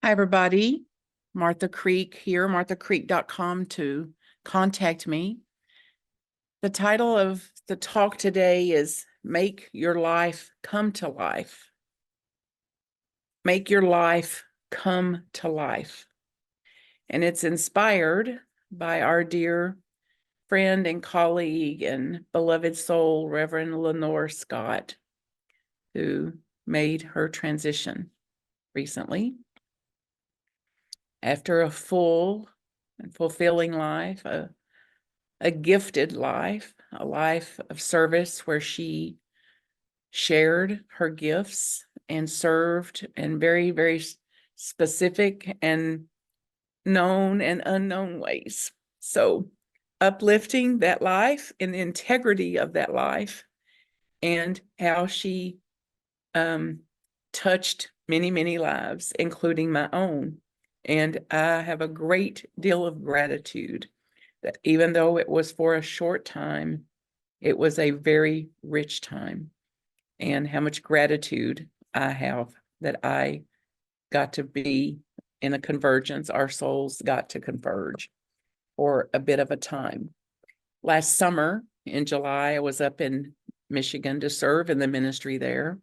Hi, everybody. Martha Creek here, marthacreek.com to contact me. The title of the talk today is Make Your Life Come to Life. Make your life come to life. And it's inspired by our dear friend and colleague and beloved soul, Reverend Lenore Scott, who made her transition recently. After a full and fulfilling life, a gifted life, a life of service where she shared her gifts and served in very, very specific and known and unknown ways. So uplifting that life and the integrity of that life and how she touched many, many lives, including my own. And I have a great deal of gratitude that even though it was for a short time, it was a very rich time. And how much gratitude I have that I got to be in a convergence. Our souls got to converge for a bit of a time. Last summer in July, I was up in Michigan to serve in the ministry there.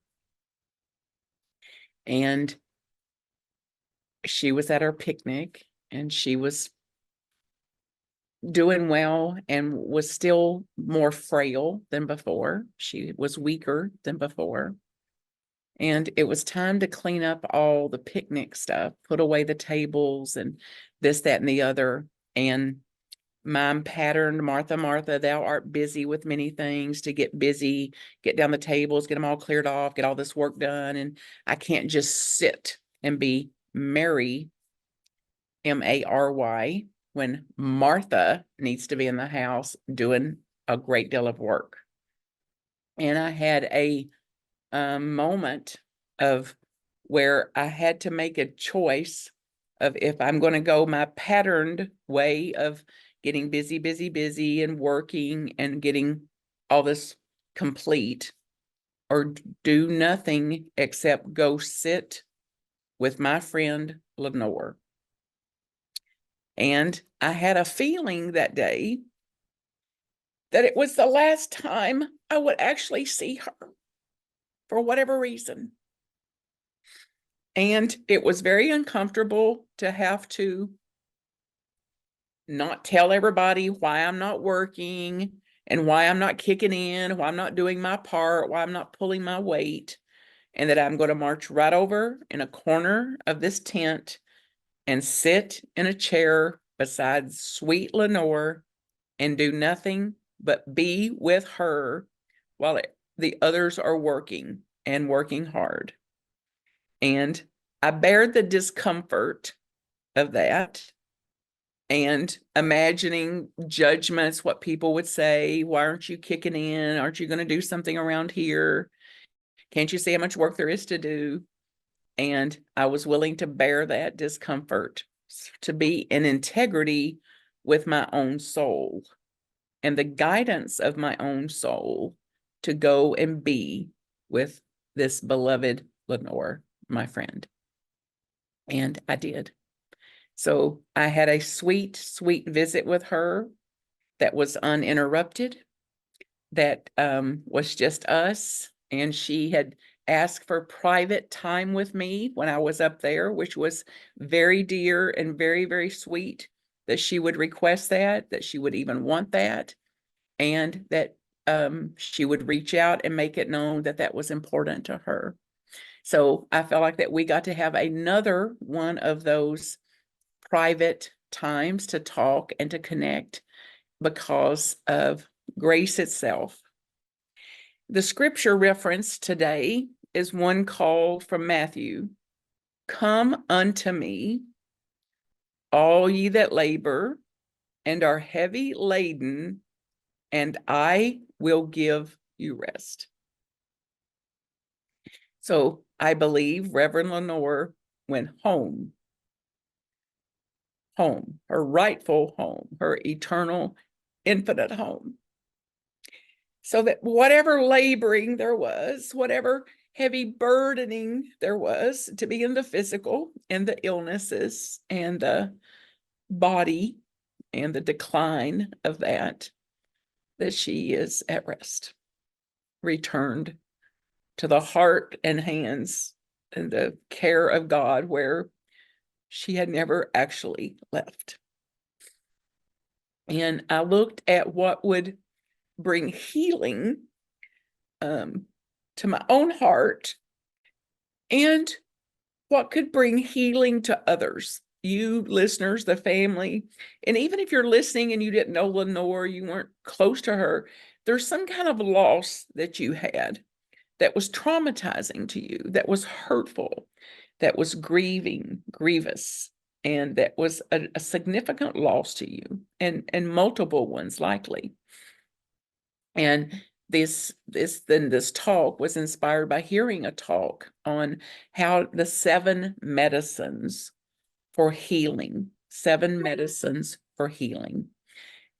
And she was at our picnic and she was doing well and was still more frail than before. She was weaker than before. And it was time to clean up all the picnic stuff, put away the tables and this, that, and the other. And mine patterned, Martha, Martha, thou art busy with many things, to get busy, get down the tables, get them all cleared off, get all this work done. And I can't just sit and be Mary, Mary, when Martha needs to be in the house doing a great deal of work. And I had a moment of where I had to make a choice of if I'm going to go my patterned way of getting busy, busy, busy and working and getting all this complete, or do nothing except go sit with my friend Lenore. And I had a feeling that day that it was the last time I would actually see her for whatever reason. And it was very uncomfortable to have to not tell everybody why I'm not working and why I'm not kicking in, why I'm not doing my part, why I'm not pulling my weight, and that I'm going to march right over in a corner of this tent and sit in a chair beside sweet Lenore and do nothing but be with her while the others are working and working hard. And I bared the discomfort of that and imagining judgments, what people would say. Why aren't you kicking in? Aren't you going to do something around here? Can't you see how much work there is to do? And I was willing to bear that discomfort, to be in integrity with my own soul and the guidance of my own soul to go and be with this beloved Lenore, my friend. And I did. So I had a sweet, sweet visit with her that was uninterrupted, that was just us. And she had asked for private time with me when I was up there, which was very dear and very, very sweet that she would request that she would even want that, and that she would reach out and make it known that that was important to her. So I felt like that we got to have another one of those private times to talk and to connect because of grace itself. The scripture reference today is one called from Matthew. Come unto me, all ye that labor and are heavy laden, and I will give you rest. So I believe Reverend Lenore went home, her rightful home, her eternal, infinite home. So that whatever laboring there was, whatever heavy burdening there was to be in the physical and the illnesses and the body and the decline of that she is at rest, returned to the heart and hands and the care of God, where she had never actually left. And I looked at what would bring healing to my own heart and what could bring healing to others. You listeners, the family, and even if you're listening and you didn't know Lenore, you weren't close to her, there's some kind of loss that you had that was traumatizing to you, that was hurtful, that was grievous, and that was a significant loss to you, and multiple ones likely. And this talk was inspired by hearing a talk on how the 7 medicines for healing, 7 medicines for healing,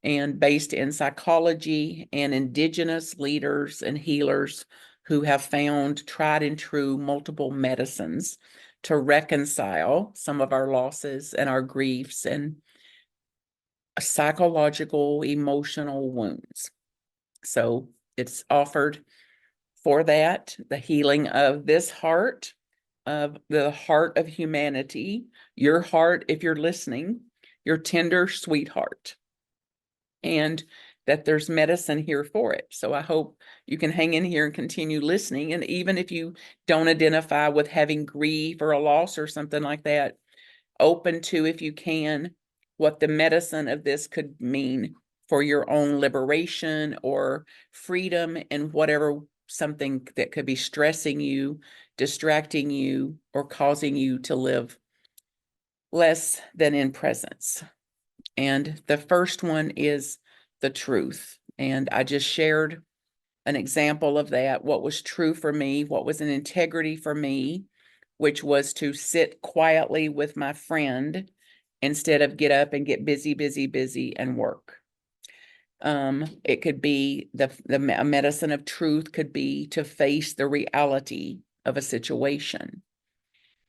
and based in psychology and indigenous leaders and healers who have found tried and true multiple medicines to reconcile some of our losses and our griefs and psychological, emotional wounds. So it's offered for that, the healing of this heart, of the heart of humanity, your heart, if you're listening, your tender, sweet heart. And that there's medicine here for it. So I hope you can hang in here and continue listening. And even if you don't identify with having grief or a loss or something like that, open to, if you can, what the medicine of this could mean for your own liberation or freedom and whatever something that could be stressing you, distracting you, or causing you to live less than in presence. And the first one is the truth. And I just shared an example of that, what was true for me, what was an integrity for me, which was to sit quietly with my friend instead of get up and get busy and work. It could be the medicine of truth could be to face the reality of a situation.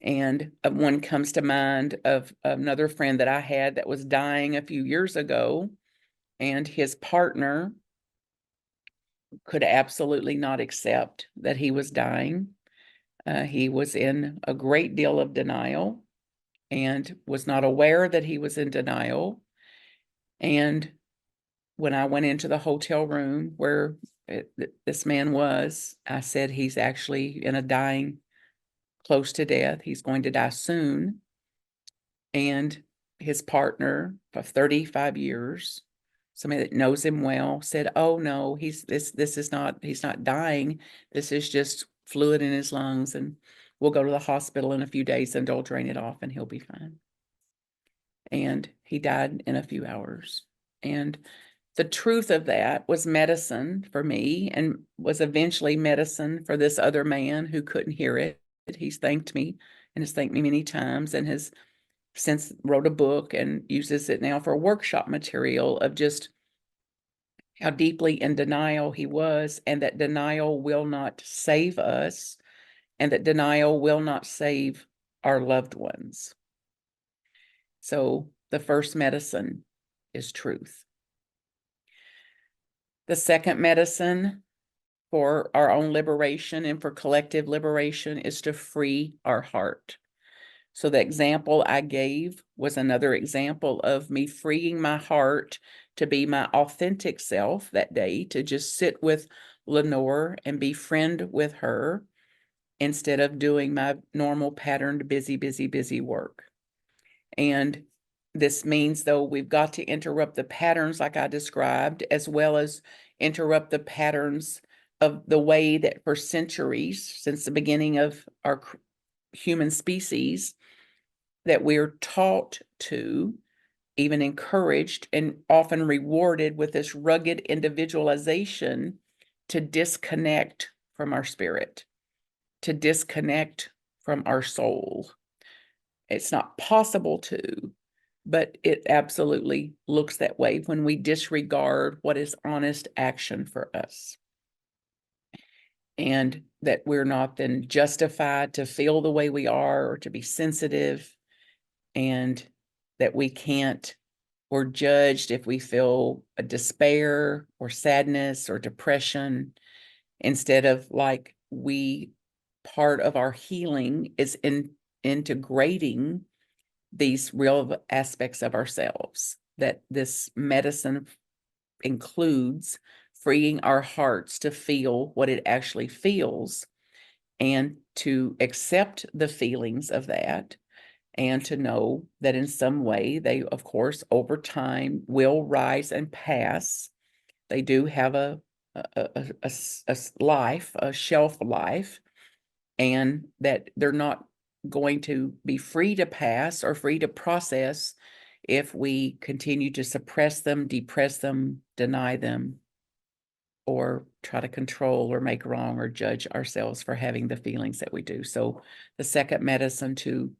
And one comes to mind of another friend that I had that was dying a few years ago, and his partner could absolutely not accept that he was dying. He was in a great deal of denial and was not aware that he was in denial. And when I went into the hotel room where this man was, I said, he's actually in a dying, close to death. He's going to die soon. And his partner for 35 years, somebody that knows him well, said, oh no, he's not dying. This is just fluid in his lungs, and we'll go to the hospital in a few days and they'll drain it off and he'll be fine. And he died in a few hours. And the truth of that was medicine for me, and was eventually medicine for this other man who couldn't hear it. He's thanked me and has thanked me many times, and has since wrote a book and uses it now for workshop material of just how deeply in denial he was, and that denial will not save us, and that denial will not save our loved ones. So the first medicine is truth. The second medicine for our own liberation and for collective liberation is to free our heart. So the example I gave was another example of me freeing my heart to be my authentic self that day, to just sit with Lenore and be friend with her instead of doing my normal patterned busy work. And this means, though, we've got to interrupt the patterns like I described, as well as interrupt the patterns of the way that for centuries, since the beginning of our human species, that we're taught to, even encouraged and often rewarded with this rugged individualization, to disconnect from our spirit, to disconnect from our soul. It's not possible to, but it absolutely looks that way when we disregard what is honest action for us. and that we're not then justified to feel the way we are or to be sensitive, and that we can't, or judged if we feel a despair or sadness or depression, instead of like part of our healing is in integrating these real aspects of ourselves, that this medicine includes freeing our hearts to feel what it actually feels and to accept the feelings of that, and to know that in some way they, of course, over time will rise and pass. They do have a life, a shelf life, and that they're not going to be free to pass or free to process if we continue to suppress them, depress them, deny them, or try to control or make wrong or judge ourselves for having the feelings that we do. So the second medicine to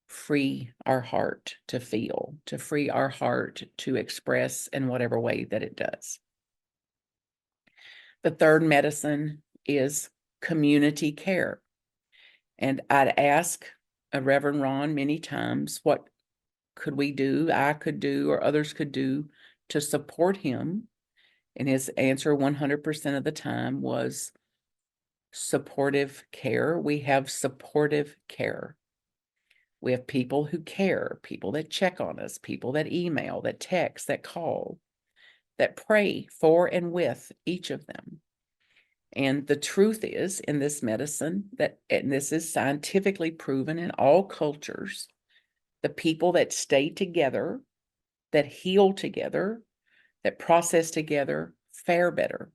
free our heart to feel, to free our heart to express in whatever way that it does. The third medicine is community care. And I'd ask Reverend Ron many times, what could we do, I could do, or others could do to support him? And his answer 100% of the time was supportive care. We have supportive care. We have people who care, people that check on us, people that email, that text, that call, that pray for and with each of them. And the truth is, in this medicine, that, and this is scientifically proven in all cultures, the people that stay together, that heal together, that process together, fare better.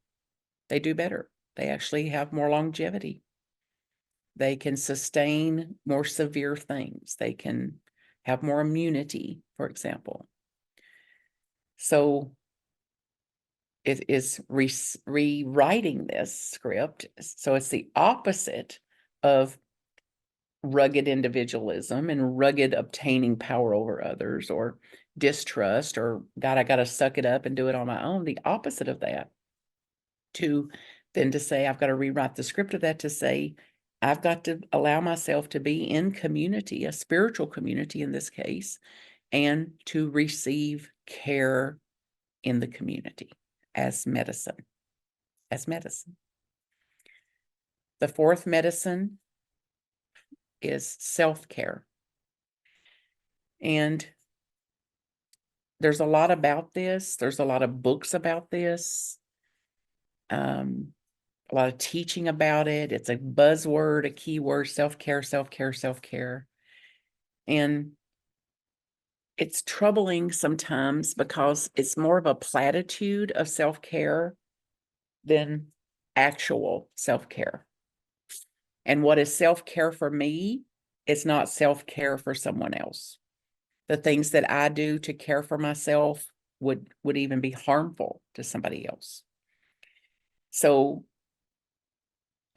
They do better. They actually have more longevity. They can sustain more severe things. They can have more immunity, for example. So it is rewriting this script. So it's the opposite of rugged individualism and rugged obtaining power over others, or distrust, or God, I got to suck it up and do it on my own. The opposite of that, to then to say, I've got to rewrite the script of that to say, I've got to allow myself to be in community, a spiritual community in this case, and to receive care in the community as medicine, as medicine. The fourth medicine is self-care. And there's a lot about this. There's a lot of books about this, a lot of teaching about it. It's a buzzword, a keyword: self-care, self-care, self-care. And it's troubling sometimes because it's more of a platitude of self-care than actual self-care. And what is self-care for me is not self-care for someone else. The things that I do to care for myself would even be harmful to somebody else. So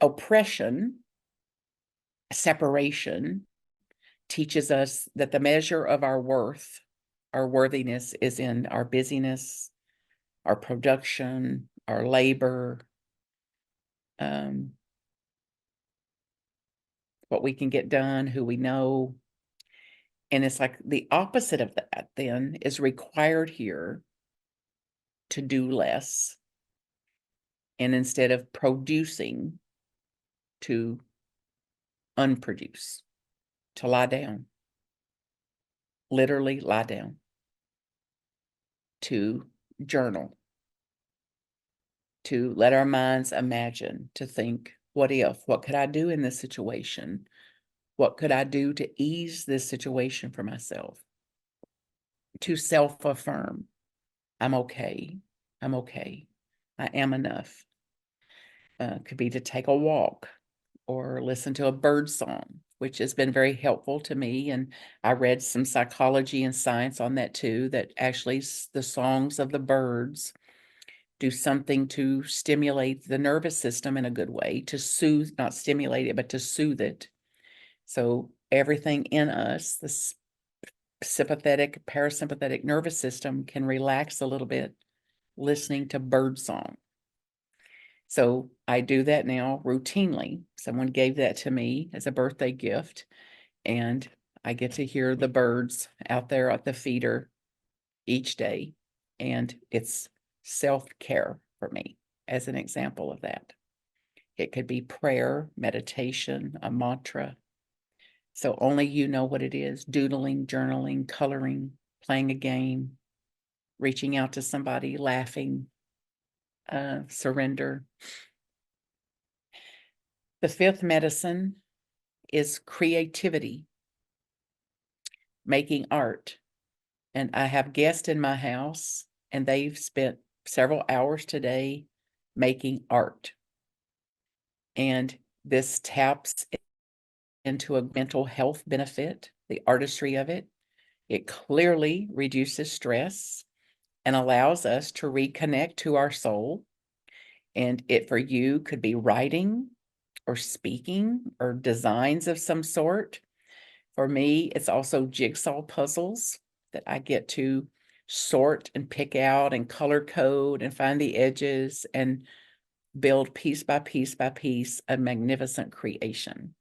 oppression, separation, teaches us that the measure of our worth, our worthiness, is in our busyness, our production, our labor, what we can get done, who we know. And it's like the opposite of that then is required here: to do less. And instead of producing, to unproduce, to lie down, literally lie down, to journal, to let our minds imagine, to think, what if, what could I do in this situation? What could I do to ease this situation for myself? To self-affirm, I'm okay, I'm okay, I am enough. Could be to take a walk or listen to a bird song, which has been very helpful to me. And I read some psychology and science on that too, that actually the songs of the birds do something to stimulate the nervous system in a good way, to soothe, not stimulate it, but to soothe it. So everything in us, the sympathetic, parasympathetic nervous system, can relax a little bit listening to bird song. So I do that now routinely. Someone gave that to me as a birthday gift, and I get to hear the birds out there at the feeder each day. And it's self-care for me as an example of that. It could be prayer, meditation, a mantra. So only you know what it is: doodling, journaling, coloring, playing a game, reaching out to somebody, laughing, surrender. The fifth medicine is creativity, making art. And I have guests in my house, and they've spent several hours today making art. And this taps into a mental health benefit, the artistry of it. It clearly reduces stress and allows us to reconnect to our soul. And it for you could be writing or speaking or designs of some sort. For me, it's also jigsaw puzzles that I get to sort and pick out and color code and find the edges and build piece by piece by piece a magnificent creation.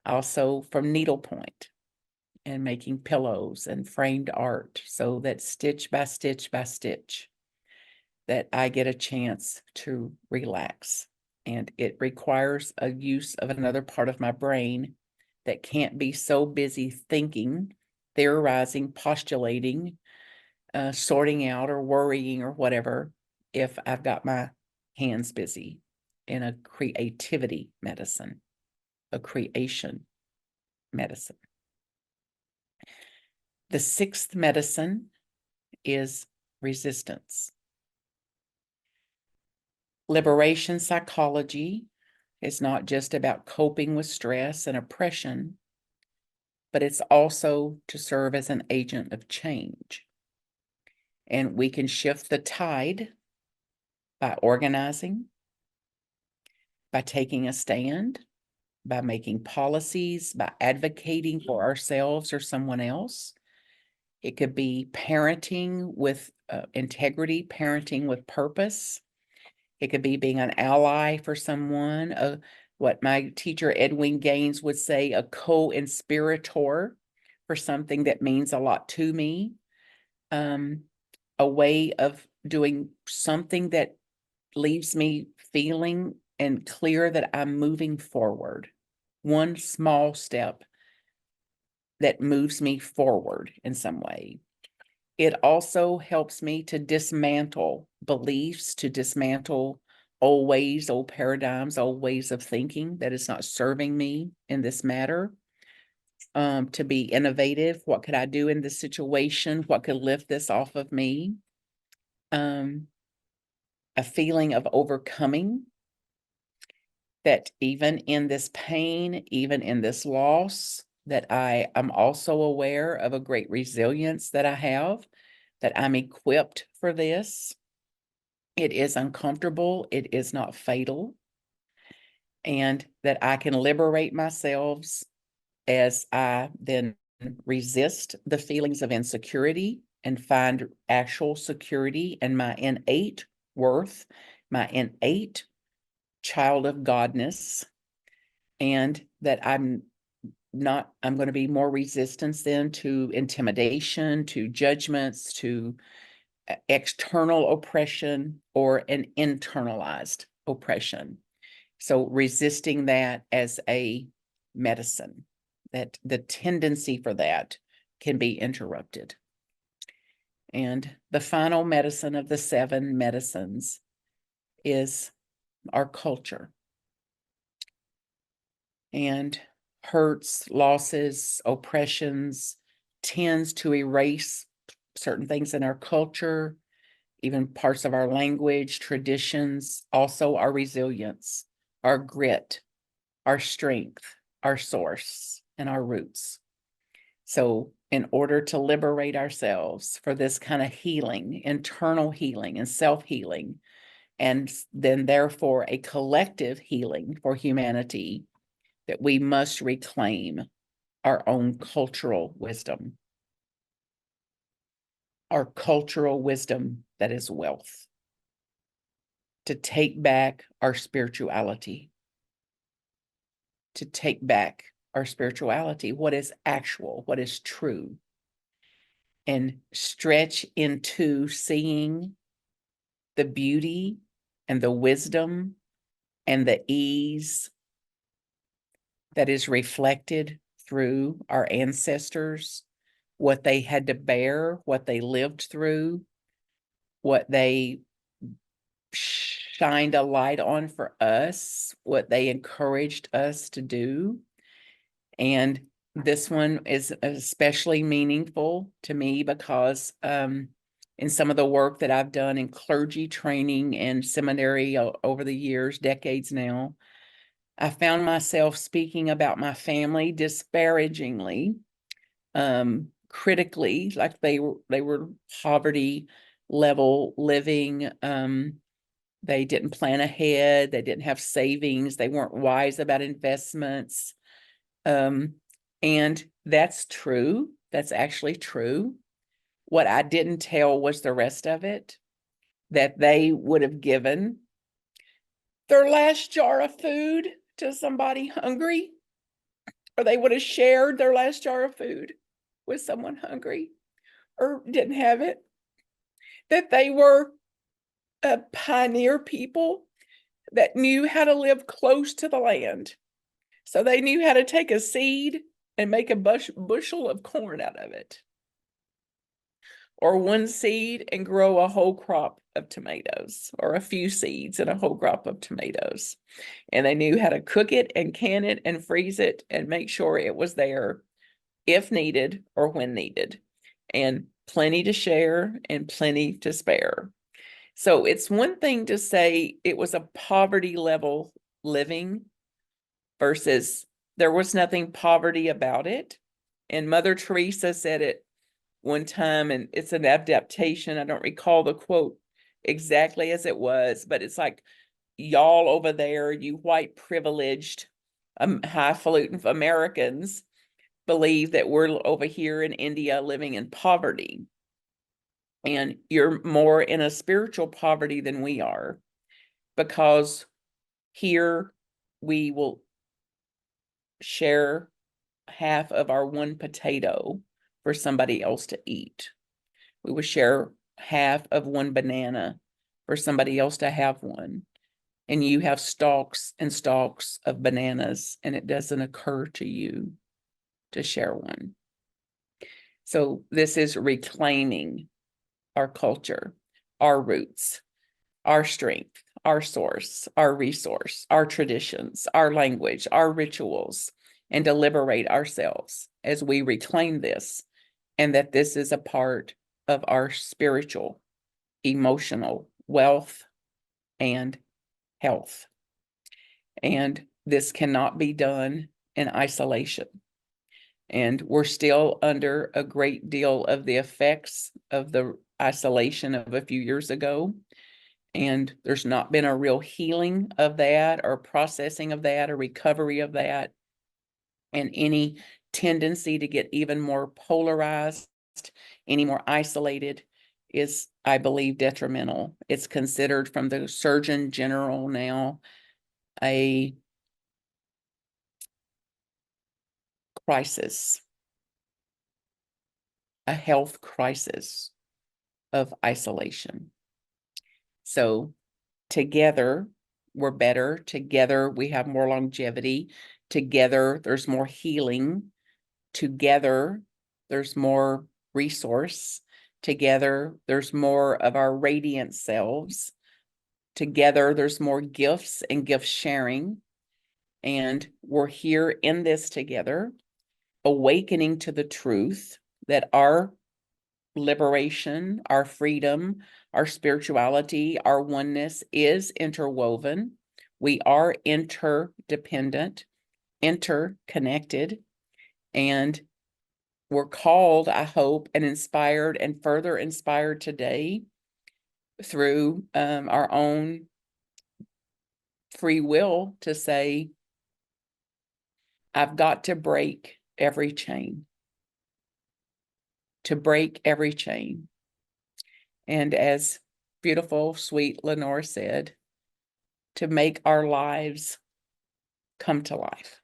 Also from needlepoint and making pillows and framed art, so that stitch by stitch by stitch, that I get a chance to relax. And it requires a use of another part of my brain that can't be so busy thinking, theorizing, postulating, sorting out or worrying or whatever, if I've got my hands busy in a creativity medicine, a creation medicine. The sixth medicine is resistance. Liberation psychology is not just about coping with stress and oppression, but it's also to serve as an agent of change. And we can shift the tide by organizing, by taking a stand, by making policies, by advocating for ourselves or someone else. It could be parenting with integrity, parenting with purpose. It could be being an ally for someone, what my teacher Edwin Gaines would say, a co-inspirator for something that means a lot to me. A way of doing something that leaves me feeling and clear that I'm moving forward. One small step that moves me forward in some way. It also helps me to dismantle beliefs, to dismantle old ways, old paradigms, old ways of thinking that is not serving me in this matter. To be innovative. What could I do in this situation? What could lift this off of me? A feeling of overcoming, that even in this pain, even in this loss, that I am also aware of a great resilience that I have, that I'm equipped for this. It is uncomfortable, it is not fatal, and that I can liberate myself as I then resist the feelings of insecurity and find actual security in my innate worth, my innate child of godness, and that I'm going to be more resistant then to intimidation, to judgments, to external oppression or an internalized oppression. So resisting that as a medicine, that the tendency for that can be interrupted. And the final medicine of the 7 medicines is our culture. And hurts, losses, oppressions tends to erase certain things in our culture, even parts of our language, traditions, also our resilience, our grit, our strength, our source, and our roots. So in order to liberate ourselves for this kind of healing, internal healing and self-healing, and then therefore a collective healing for humanity, that we must reclaim our own cultural wisdom. Our cultural wisdom that is wealth. to take back our spirituality. To take back our spirituality, what is actual, what is true, and stretch into seeing the beauty and the wisdom and the ease that is reflected through our ancestors, what they had to bear, what they lived through, what they shined a light on for us, what they encouraged us to do. And this one is especially meaningful to me because in some of the work that I've done in clergy training and seminary over the years, decades now, I found myself speaking about my family disparagingly, critically, like they were poverty level living. They didn't plan ahead. They didn't have savings. They weren't wise about investments. And that's true. That's actually true. What I didn't tell was the rest of it, that they would have given their last jar of food to somebody hungry, or they would have shared their last jar of food with someone hungry or didn't have it, that they were a pioneer people that knew how to live close to the land. So they knew how to take a seed and make a bushel of corn out of it, or one seed and grow a whole crop of tomatoes, or a few seeds and a whole crop of tomatoes. And they knew how to cook it and can it and freeze it and make sure it was there if needed or when needed, and plenty to share and plenty to spare. So it's one thing to say it was a poverty level living versus there was nothing poverty about it. And Mother Teresa said it one time, and it's an adaptation. I don't recall the quote exactly as it was, but it's like, y'all over there, you white privileged, highfalutin Americans, believe that we're over here in India living in poverty. And you're more in a spiritual poverty than we are, because here we will share half of our one potato for somebody else to eat. We would share half of one banana for somebody else to have one. And you have stalks and stalks of bananas, and it doesn't occur to you to share one. So this is reclaiming our culture, our roots, our strength, our source, our resource, our traditions, our language, our rituals, and to liberate ourselves as we reclaim this, and that this is a part of our spiritual, emotional wealth and health. And this cannot be done in isolation. And we're still under a great deal of the effects of the isolation of a few years ago. And there's not been a real healing of that, or processing of that, or recovery of that. And any tendency to get even more polarized, any more isolated, is, I believe, detrimental. It's considered from the Surgeon General now a crisis, a health crisis of isolation. So together, we're better. Together, we have more longevity. Together, there's more healing. Together, there's more resource. Together, there's more of our radiant selves. Together, there's more gifts and gift sharing. And we're here in this together, awakening to the truth that our liberation, our freedom, our spirituality, our oneness is interwoven. We are interdependent, interconnected, and we're called, I hope, and inspired and further inspired today through our own free will to say, I've got to break every chain. To break every chain. And as beautiful, sweet Lenore said, to make our lives come to life.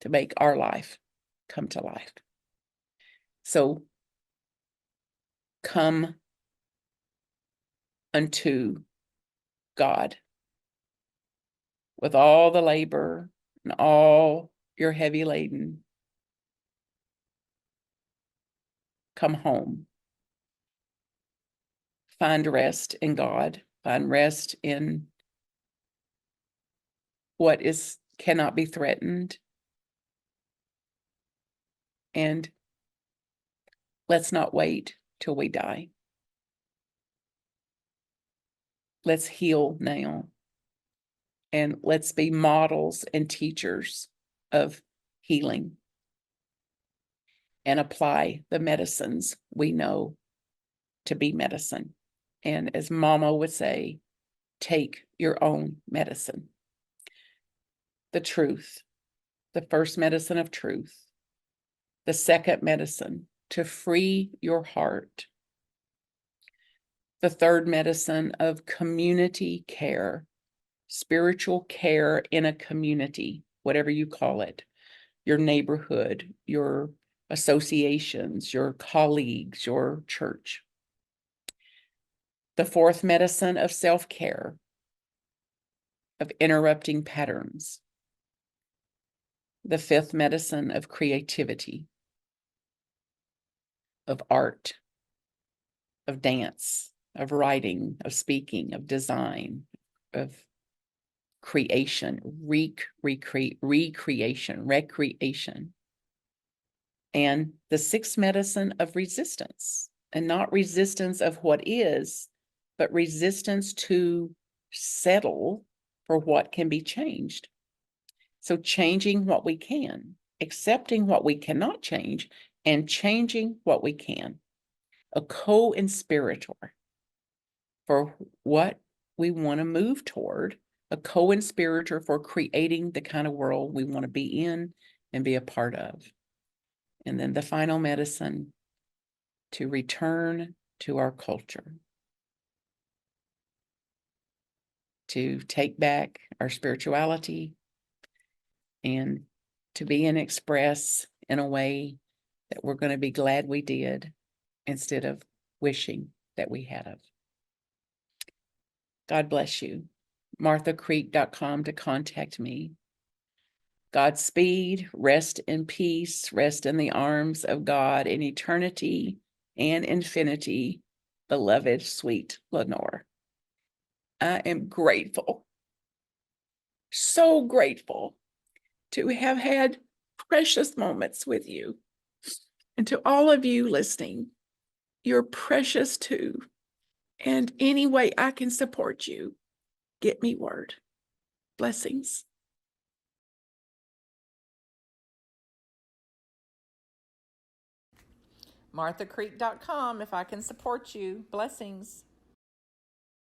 To make our life come to life. So come unto God with all the labor and all your heavy laden. Come home. Find rest in God. Find rest in what cannot be threatened. And let's not wait till we die. Let's heal now. And let's be models and teachers of healing and apply the medicines we know to be medicine. And as Mama would say, take your own medicine. The truth, the first medicine of truth. The second medicine, to free your heart. The third medicine of community care, spiritual care in a community, whatever you call it, your neighborhood, your associations, your colleagues, your church. The fourth medicine of self-care, of interrupting patterns. The fifth medicine of creativity, of art, of dance, of writing, of speaking, of design, of creation, recreation. And the sixth medicine of resistance, and not resistance of what is, but resistance to settle for what can be changed. So changing what we can, accepting what we cannot change, and changing what we can. A co-inspirator for what we want to move toward, a co-inspirator for creating the kind of world we want to be in and be a part of. And then the final medicine, to return to our culture, to take back our spirituality and to be and express in a way that we're going to be glad we did instead of wishing that we had of. God bless you. MarthaCreek.com to contact me. Godspeed, rest in peace, rest in the arms of God in eternity and infinity, beloved, sweet Lenore. I am grateful, so grateful to have had precious moments with you. And to all of you listening, you're precious too. And any way I can support you, get me word. Blessings. MarthaCreek.com if I can support you. Blessings.